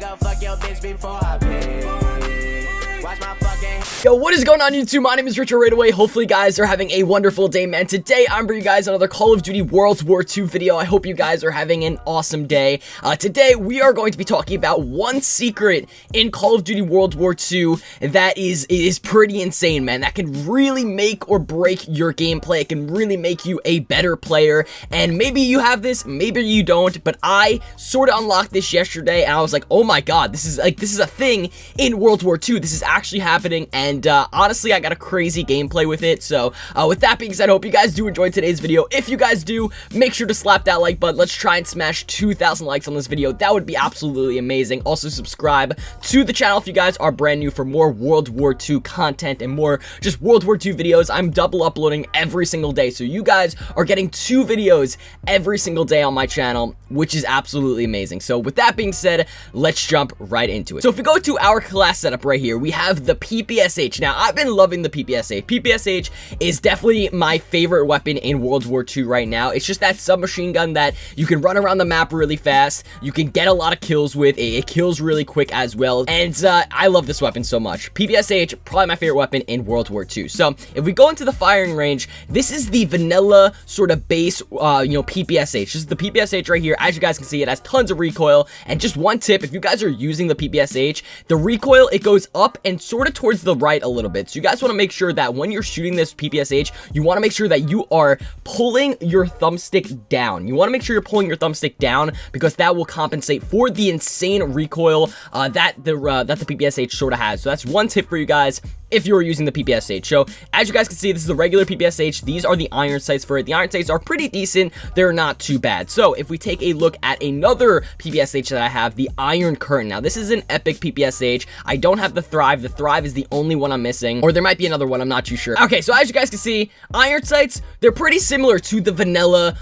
nigga, fuck your bitch before I pay. Watch my fucking. Yo, what is going on YouTube? My name is Richard right away. Hopefully you guys are having a wonderful day, man. Today I'm bringing you guys another Call of Duty World War II video. I hope you guys are having an awesome day. Today we are going to be talking about one secret in Call of Duty World War II that is pretty insane, man. That can really make or break your gameplay. It can really make you a better player. And maybe you have this, maybe you don't, but I sort of unlocked this yesterday and I was like, oh my god, this is a thing in World War II. This is actually happening, and honestly, I got a crazy gameplay with it. So with that being said, I hope you guys do enjoy today's video. If you guys do, make sure to slap that like button. Let's try and smash 2,000 likes on this video. That would be absolutely amazing. Also, subscribe to the channel if you guys are brand new for more World War II content and more just World War II videos. I'm double uploading every single day, so you guys are getting 2 videos every single day on my channel, which is absolutely amazing. So with that being said, let's jump right into it. So if we go to our class setup right here, we have the PPSH. Now, I've been loving the PPSH. PPSH is definitely my favorite weapon in World War II right now. It's just that submachine gun that you can run around the map really fast. You can get a lot of kills with. It kills really quick as well. And I love this weapon so much. PPSH, probably my favorite weapon in World War II. So if we go into the firing range, this is the vanilla sort of base, PPSH. This is the PPSH right here. As you guys can see, it has tons of recoil. And just one tip, if you guys are using the PPSH, the recoil, it goes up and sort of towards the right a little bit. So you guys want to make sure that when you're shooting this PPSH, you want to make sure that you are pulling your thumbstick down. You want to make sure you're pulling your thumbstick down because that will compensate for the insane recoil that the PPSH sort of has. So that's one tip for you guys if you're using the PPSH. So as you guys can see, this is the regular PPSH. These are the iron sights for it. The iron sights are pretty decent. They're not too bad. So if we take a look at another PPSH that I have, the Iron Curtain. Now this is an epic PPSH. I don't have the Thrive. The Thrive is the only one I'm missing, or there might be another one. I'm not too sure. Okay, so as you guys can see, iron sights, they're pretty similar to the vanilla,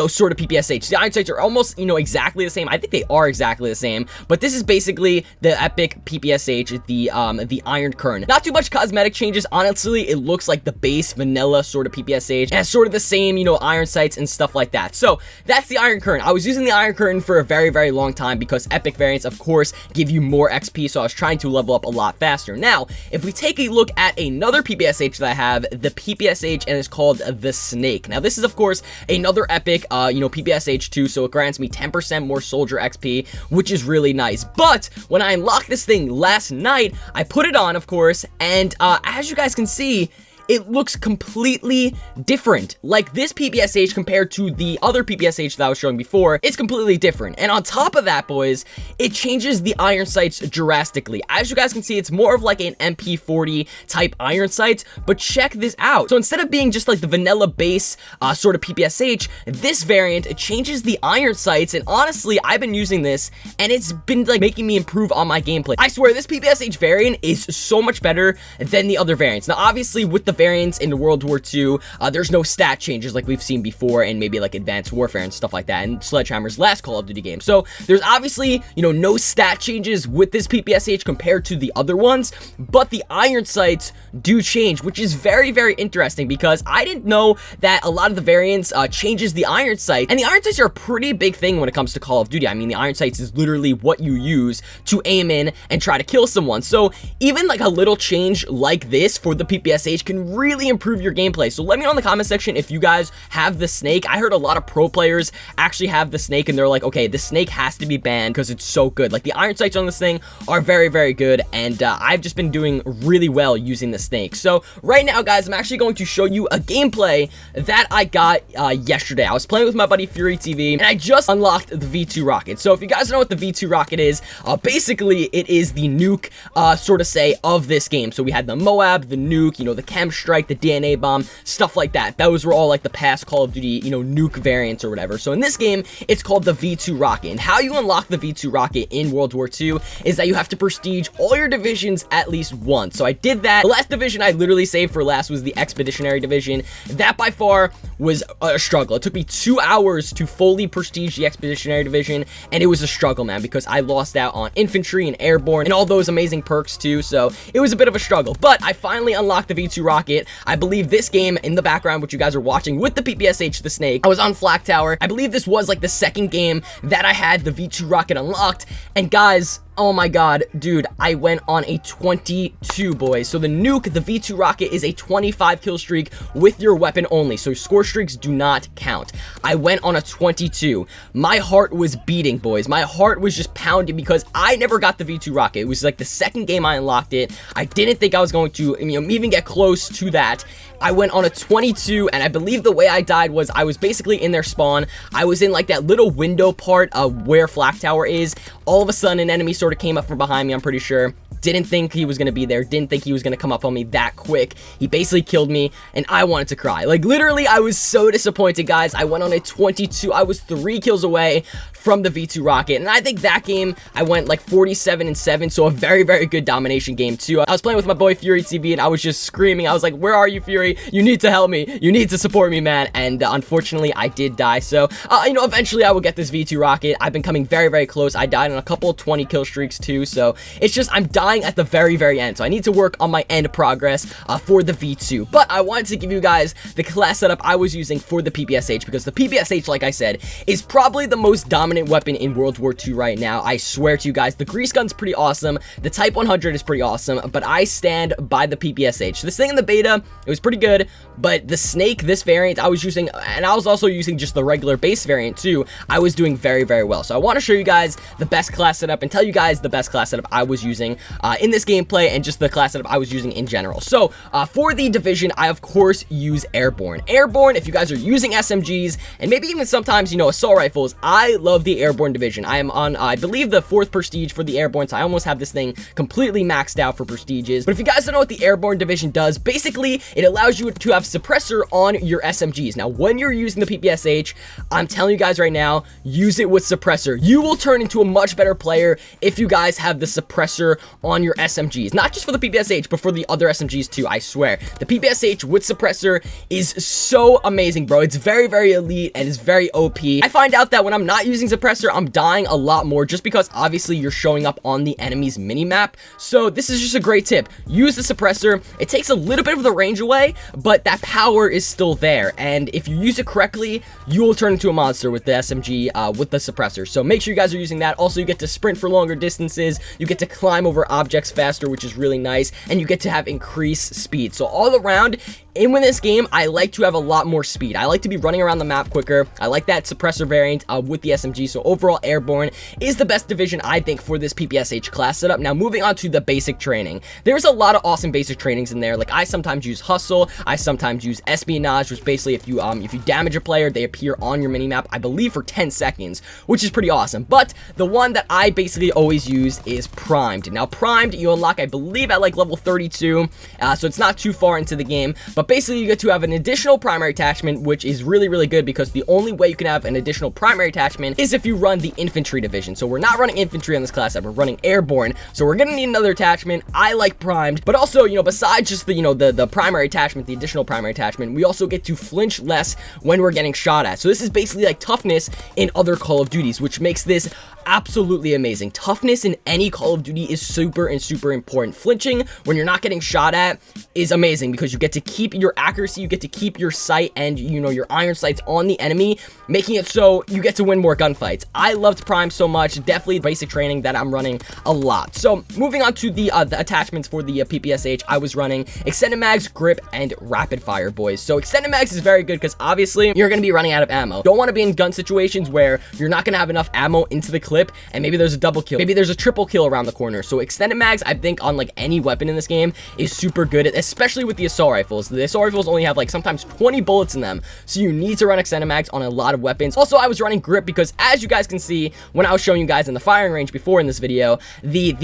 sort of PPSH. The iron sights are almost, exactly the same. I think they are exactly the same, but this is basically the epic PPSH, the Iron Curtain. Not too much cosmetic changes. Honestly, it looks like the base vanilla sort of PPSH. It has sort of the same, iron sights and stuff like that. So that's the Iron Curtain. I was using the Iron Curtain for a very, very long time because epic variants, of course, give you more XP. So I was trying to level up a lot faster. Now, if we take a look at another PPSH that I have, the PPSH, and it's called the Snake. Now, this is, of course, another epic, PPSH 2. So it grants me 10% more soldier XP, which is really nice. But when I unlocked this thing last night, I put it on, of course, and as you guys can see, it looks completely different. Like this PPSH compared to the other PPSH that I was showing before, it's completely different. And on top of that, boys, it changes the iron sights drastically. As you guys can see, it's more of like an MP40 type iron sights, but check this out. So instead of being just like the vanilla base sort of PPSH, this variant, it changes the iron sights. And honestly, I've been using this and it's been like making me improve on my gameplay. I swear this PPSH variant is so much better than the other variants. Now, obviously with the variants in World War II, there's no stat changes like we've seen before and maybe like Advanced Warfare and stuff like that and Sledgehammer's last Call of Duty game. So there's obviously, no stat changes with this PPSH compared to the other ones, but the iron sights do change, which is very, very interesting because I didn't know that a lot of the variants changes the iron sight, and the iron sights are a pretty big thing when it comes to Call of Duty. I mean, the iron sights is literally what you use to aim in and try to kill someone. So even like a little change like this for the PPSH can really improve your gameplay. So let me know in the comment section if you guys have the Snake. I heard a lot of pro players actually have the Snake and they're like, okay, the Snake has to be banned because it's so good. Like the iron sights on this thing are very, very good, and I've just been doing really well using the Snake. So right now, guys, I'm actually going to show you a gameplay that I got yesterday. I was playing with my buddy Fury TV and I just unlocked the V2 rocket. So if you guys know what the V2 rocket is, basically it is the nuke sort of say of this game. So we had the Moab, the nuke, the chem strike, the DNA bomb, stuff like that. Those were all like the past Call of Duty, nuke variants or whatever. So in this game, it's called the V2 rocket. And how you unlock the V2 rocket in World War II is that you have to prestige all your divisions at least once. So I did that. The last division I literally saved for last was the Expeditionary Division. That by far was a struggle. It took me 2 hours to fully prestige the Expeditionary Division, and it was a struggle, man, because I lost out on infantry and airborne and all those amazing perks too. So it was a bit of a struggle, but I finally unlocked the V2 rocket. I believe this game in the background, which you guys are watching with the PPSH, the Snake, I was on Flak Tower. I believe this was like the second game that I had the V2 rocket unlocked, and guys, oh my god, dude, I went on a 22, boys. So the nuke, the V2 rocket, is a 25 kill streak with your weapon only, so score streaks do not count. I went on a 22. My heart was beating, boys. My heart was just pounding because I never got the V2 rocket. It was like the second game I unlocked it. I didn't think I was going to, even get close to that. I went on a 22, and I believe the way I died was I was basically in their spawn. I was in like that little window part of where Flak Tower is. All of a sudden, an enemy sort of came up from behind me, I'm pretty sure. Didn't think he was going to be there. Didn't think he was going to come up on me that quick. He basically killed me, and I wanted to cry. Like, literally, I was so disappointed, guys. I went on a 22. I was 3 kills away from the V2 rocket, and I think that game, I went like 47-7, so a very, very good domination game, too. I was playing with my boy Fury TV, and I was just screaming. I was like, where are you, Fury? You need to help me. You need to support me, man. And unfortunately, I did die. So, eventually I will get this V2 rocket. I've been coming very, very close. I died on a couple of 20 kill streaks, too, so it's just, I'm dying at the very, very end, so I need to work on my end progress for the V2. But I wanted to give you guys the class setup I was using for the PPSH, because the PPSH, like I said, is probably the most dominant weapon in World War II right now. I swear to you guys, the grease gun's pretty awesome, the Type 100 is pretty awesome, but I stand by the PPSH. This thing in the beta, it was pretty good, but the snake, this variant, I was using, and I was also using just the regular base variant too, I was doing very, very well. So I want to show you guys the best class setup and tell you guys the best class setup I was using in this gameplay, and just the class setup I was using in general. So for the division, I of course use airborne. Airborne, if you guys are using SMGs and maybe even sometimes, assault rifles, I love the airborne division. I am on, I believe, the 4th prestige for the airborne, so I almost have this thing completely maxed out for prestiges. But if you guys don't know what the airborne division does, basically it allows you to have suppressor on your SMGs. Now, when you're using the PPSH, I'm telling you guys right now, use it with suppressor. You will turn into a much better player if you guys have the suppressor on your SMGs. Not just for the PPSH, but for the other SMGs too, I swear. The PPSH with suppressor is so amazing, bro. It's very, very elite and it's very OP. I find out that when I'm not using suppressor, I'm dying a lot more just because obviously you're showing up on the enemy's minimap. So this is just a great tip. Use the suppressor. It takes a little bit of the range away, but that power is still there. And if you use it correctly, you will turn into a monster with the SMG, with the suppressor. So make sure you guys are using that. Also, you get to sprint for longer distances. You get to climb over objects faster, which is really nice, and you get to have increased speed. So all around, in with this game, I like to have a lot more speed. I like to be running around the map quicker. I like that suppressor variant with the SMG. So overall, airborne is the best division, I think, for this PPSH class setup. Now, moving on to the basic training. There's a lot of awesome basic trainings in there. Like, I sometimes use hustle. I sometimes use espionage, which basically if you damage a player, they appear on your minimap, I believe, for 10 seconds, which is pretty awesome. But the one that I basically always use is primed. Now, primed, you unlock, I believe, at like level 32, so it's not too far into the game. But basically, you get to have an additional primary attachment, which is really, really good because the only way you can have an additional primary attachment is if you run the infantry division. So we're not running infantry on this class setup, we're running airborne. So we're gonna need another attachment. I like primed, but also, besides just the, the primary attachment, the additional primary attachment, we also get to flinch less when we're getting shot at. So this is basically like toughness in other Call of Duties, which makes this absolutely amazing. Toughness in any Call of Duty is super and super important. Flinching when you're not getting shot at is amazing because you get to keep your accuracy, you get to keep your sight and your iron sights on the enemy, making it so you get to win more gunfights. I loved Prime so much. Definitely basic training that I'm running a lot. So moving on to the attachments for the PPSH, I was running extended mags, grip, and rapid fire, boys. So extended mags is very good because obviously you're going to be running out of ammo. Don't want to be in gun situations where you're not going to have enough ammo into the clip and maybe there's a double kill, maybe there's a triple kill around the corner. So extended mags, I think, on like any weapon in this game is super good, especially with the assault rifles. The assault rifles only have like sometimes 20 bullets in them, so you need to run extended mags on a lot of weapons. Also, I was running grip because, as you guys can see when I was showing you guys in the firing range before in this video, the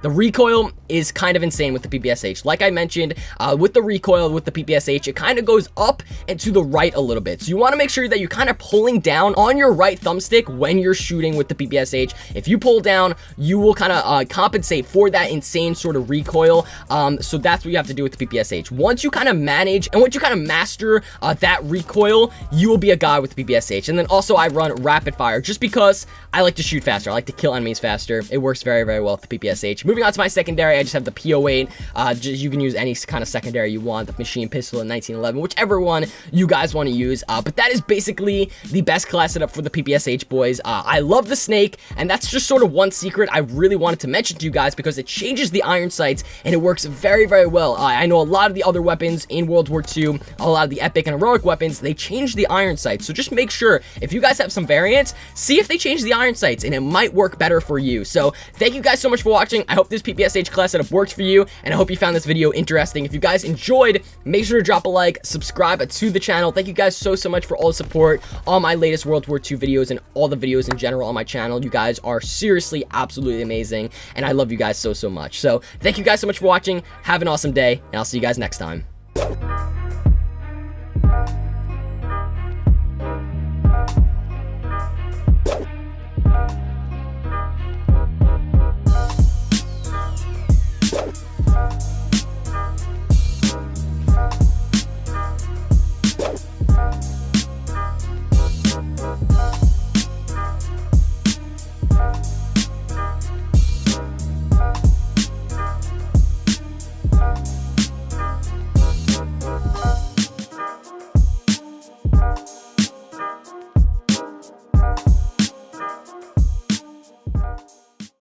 recoil is kind of insane with the PPSH. Like I mentioned, with the recoil with the PPSH, it kind of goes up and to the right a little bit. So you want to make sure that you're kind of pulling down on your right thumbstick when you're shooting with the PPSH. If you pull down, you will kind of compensate compensate for that insane sort of recoil. So that's what you have to do with the PPSH. Once you kind of manage and once you kind of master that recoil, you will be a god with the PPSH. And then also I run rapid fire just because I like to shoot faster. I like to kill enemies faster. It works very, very well with the PPSH. Moving on to my secondary, I just have the P08. You can use any kind of secondary you want, the machine pistol in 1911, whichever one you guys want to use. But that is basically the best class setup for the PPSH, boys. I love the snake, and that's just sort of one secret I really wanted to mention to you guys because it changes the iron sights and it works very, very well. I know a lot of the other weapons in World War II, a lot of the epic and heroic weapons, they change the iron sights. So just make sure, if you guys have some variants, see if they change the iron sights, and it might work better for you. So thank you guys so much for watching. I hope this PPSH class setup works for you, and I hope you found this video interesting. If you guys enjoyed, make sure to drop a like, subscribe to the channel. Thank you guys so much for all the support on my latest World War II videos and all the videos in general on my channel. You guys are seriously absolutely amazing, and I love you guys so much. So thank you guys so much for watching. Have an awesome day, and I'll see you guys next time.